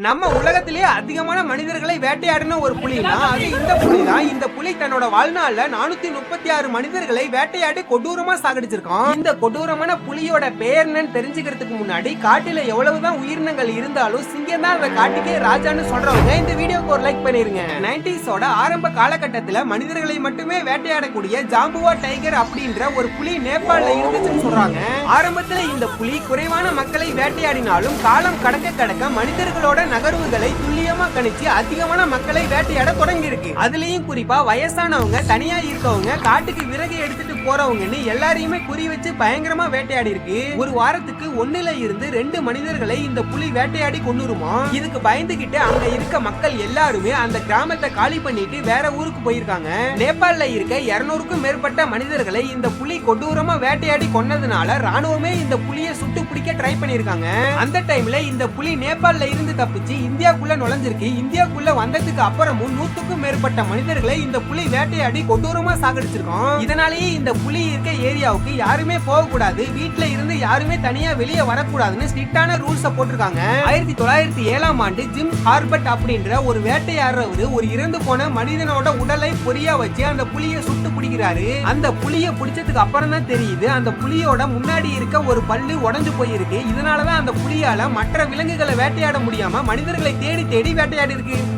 நம்ம உலகத்திலே அதிகமான மனிதர்களை வேட்டையாடின ஒரு புலினா அது இந்த புலி தான். இந்த புலி தன்னோட வாழ்நாள்ல 436 மனிதர்களை வேட்டையாடி கொடூரமா சாகடிச்சிருக்கான். இந்த கொடூரமான புலியோட பெயர் என்னன்னு தெரிஞ்சுக்கிறதுக்கு முன்னாடி காட்டில எவ்வளவுதான் உயிரினங்கள் இருந்தாலும் சிங்கம் தான் அந்த காட்டுக்கே ராஜான்னு சொல்றவங்க இந்த வீடியோக்கு ஒரு லைக் பண்ணிருங்க. 90s ஆரம்ப காலகட்டத்துல மனிதர்களை மட்டுமே வேட்டையாடக்கூடிய ஜாம்புவா டைகர் அப்படின்ற ஒரு புலி நேபாளல இருந்துச்சுன்னு சொல்றாங்க. ஆரம்பத்துல இந்த புலி குறைவான மக்களை வேட்டையாடினாலும் காலம் கடக்க கடக்க மனிதர்களோட நகர்வுகளை துல்லியமா கணிச்சு அதிகமான மக்களை வேட்டையாட தொடங்கி இருக்கு. அதுலயும் குறிப்பா வயசானவங்க, தனியா இருக்கவங்க, காட்டுக்கு விறகு எடுத்துட்டு போறவங்கன்னு எல்லாரையுமே குறி வச்சு பயங்கரமா வேட்டையாடி இருக்கு. ஒரு வாரத்துக்கு 1ல இருந்து 2 மனிதர்களை இந்த புலி வேட்டையாடி கொன்னுருமா. இதுக்கு பயந்துகிட்டு அங்க இருக்க மக்கள் எல்லாருமே அந்த கிராமத்தை காலி பண்ணிட்டு வேற ஊருக்கு போயிருக்காங்க. நேபாளல இருக்க 200க்கும் மேற்பட்ட மனிதர்களை இந்த புலி கொடூரமா வேட்டையாடி கொன்னதுனால ராணுவமே இந்த புலியை சுட்டு பிடிக்க ட்ரை பண்ணிருக்காங்க. அந்த டைம்ல இந்த புலி நேபாளல இருந்து தப்பிச்சு இந்தியாக்குள்ள நுழைஞ்சிருக்கு. இந்தியாக்குள்ள வந்ததுக்கு அப்புறமும் 100க்கும் மேற்பட்ட மனிதர்களை இந்த புலி வேட்டையாடி கொடூரமா சாகடிச்சிருக்கோம். இதனாலேயே இந்த புலி இருக்க ஏரியாவுக்கு யாருமே போக கூடாது, வீட்டுல இருந்து யாருமே தனியா வெளியே வரக்கூடாதுன்னு ஸ்ட்ரிக்டான ரூல்ஸ் போட்டிருக்காங்க. 1907ஆம் ஆண்டு ஜிம் ஹார்பர்ட் அப்படின்ற ஒரு வேட்டையாடுறவரு ஒரு இறந்து போன மனிதனோட உடலை பொறியா வச்சு அந்த புலியை சுட்டு பிடிக்கிறாரு. அந்த புலியை பிடிச்சதுக்கு அப்புறம் தான் தெரியுது அந்த புலியோட முன்னாடி இருக்க ஒரு பல்லு உடைஞ்சு போயிருக்கு. இதனாலதான் அந்த புலியால மற்ற விலங்குகளை வேட்டையாட முடியாம மனிதர்களை தேடி தேடி வேட்டையாடி இருக்கு.